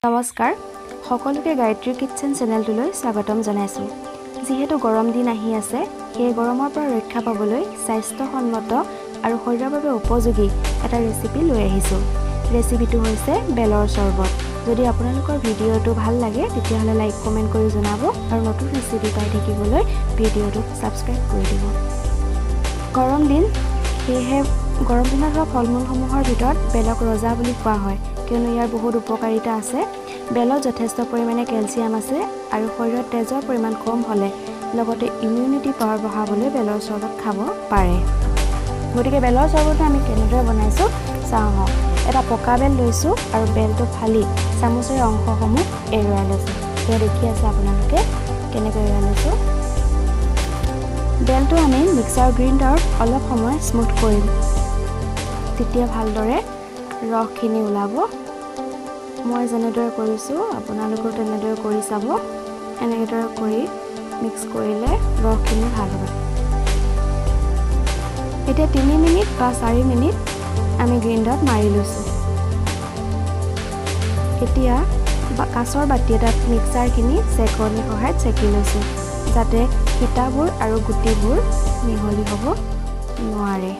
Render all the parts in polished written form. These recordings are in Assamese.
নমস্কাৰ সকলোকে গায়ত্ৰী কিচেন চেনেলটোলৈ স্বাগতম জনাইছো। যেহেতু গৰম দিন আহি আছে, সেই গৰমৰ পৰা ৰক্ষা পাবলৈ স্বাস্থ্যসন্মত আৰু শৰীৰৰ বাবে উপযোগী এটা ৰেচিপি লৈ আহিছো। ৰেচিপিটো হৈছে বেলৰ চৰবত। যদি আপোনালোকৰ ভিডিঅ'টো ভাল লাগে তেতিয়াহ'লে লাইক কমেন্ট কৰি জনাব আৰু নতুন ৰেচিপি পাই থাকিবলৈ ভিডিঅ'টো সাবস্ক্ৰাইব কৰি দিব। গৰম দিন, সেয়েহে গৰম দিনত হোৱা ফলমূলসমূহৰ ভিতৰত বেলক ৰজা বুলি কোৱা হয়। কিয়নো ইয়াৰ বহুত উপকাৰিতা আছে। বেলত যথেষ্ট পৰিমাণে কেলছিয়াম আছে আৰু শৰীৰত তেজৰ পৰিমাণ কম হ'লে লগতে ইমিউনিটি পাৱাৰ বঢ়াবলৈ বেলৰ চৰবত খাব পাৰে। গতিকে বেলৰ চৰবতটো আমি কেনেদৰে বনাইছো চাওঁ আহক। এটা পকা বেল লৈছো আৰু বেলটো ফালি চামুচেৰে অংশসমূহ এৰুৱাই লৈছো। এয়া দেখি আছে আপোনালোকে কেনেকৈ এৰুৱাই লৈছো। বেলটো আমি মিক্সাৰ গ্ৰাইণ্ডাৰত অলপ সময় স্মুথ কৰিম। তেতিয়া ভালদৰে ৰসখিনি ওলাব। মই যেনেদৰে কৰিছো আপোনালোকেও তেনেদৰে কৰি চাব। এনেদৰে কৰি মিক্স কৰিলে ৰসখিনি ভাল হ'ব। এতিয়া 3 মিনিট বা 4 মিনিট আমি গ্ৰাইণ্ডাৰত মাৰি লৈছো। এতিয়া কাঁচৰ বাটি এটাত মিক্সাৰখিনি চেকনিৰ সহায়ত চেকি লৈছো, যাতে সীতাবোৰ আৰু গুটিবোৰ মিহলি হ'ব নোৱাৰে।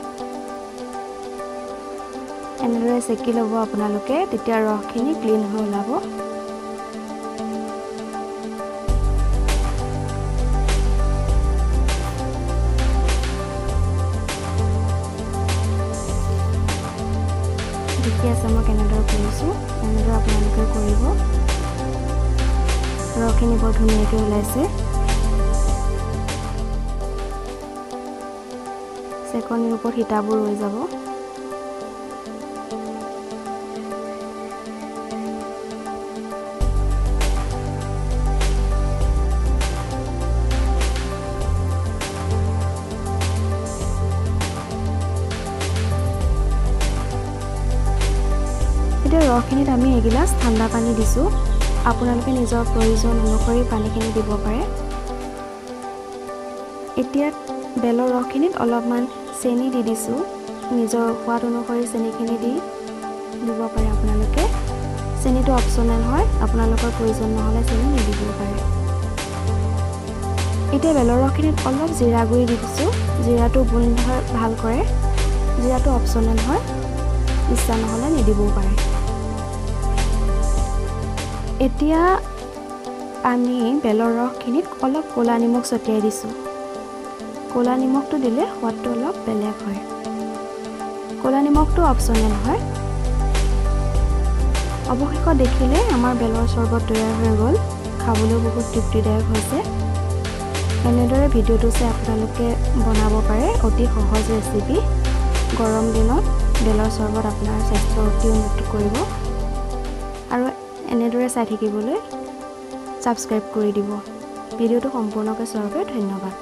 এনেদৰে চেকি ল'ব আপোনালোকে, তেতিয়া ৰসখিনি ক্লিন হৈ ওলাব। দেখি আছে মই কেনেদৰে কৰিছোঁ, এনেদৰে আপোনালোকে কৰিব। ৰসখিনি বৰ ধুনীয়াকৈ ওলাইছে। চেকনিৰ ওপৰত সীতাবোৰ ৰৈ যাব। এতিয়া ৰসখিনিত আমি এগিলাচ ঠাণ্ডা পানী দিছোঁ। আপোনালোকে নিজৰ প্ৰয়োজন অনুসৰি পানীখিনি দিব পাৰে। এতিয়া বেলৰ ৰসখিনিত অলপমান চেনি দি দিছোঁ। নিজৰ সোৱাদ অনুসৰি চেনিখিনি দিব পাৰে আপোনালোকে। চেনিটো অপচনেল হয়, আপোনালোকৰ প্ৰয়োজন নহ'লে চেনি নিদিব পাৰে। এতিয়া বেলৰ ৰসখিনিত অলপ জিৰা গুড়ি দি দিছোঁ। জিৰাটো গোন্ধ ভাল কৰে। জিৰাটো অপচনেল হয়, ইচ্ছা নহ'লে নিদিবও পাৰে। এতিয়া আমি বেলৰ ৰসখিনিত অলপ ক'লা নিমখ ছটিয়াই দিছোঁ। ক'লা নিমখটো দিলে সোৱাদটো অলপ বেলেগ হয়। ক'লা নিমখটো অপচনেল হয়। অৱশেষত দেখিলে আমাৰ বেলৰ চৰবত তৈয়াৰ হৈ গ'ল। খাবলৈও বহুত তৃপ্তিদায়ক হৈছে। এনেদৰে ভিডিঅ'টো চাই আপোনালোকে বনাব পাৰে। অতি সহজ ৰেচিপি। গৰম দিনত বেলৰ চৰবত আপোনাৰ স্বাস্থ্য অতি উন্নত কৰিব। আৰু এনেদৰে চাই থাকিবলৈ সাবস্ক্ৰাইব কৰি দিব। ভিডিঅ'টো সম্পূৰ্ণকৈ চোৱাৰ বাবে ধন্যবাদ।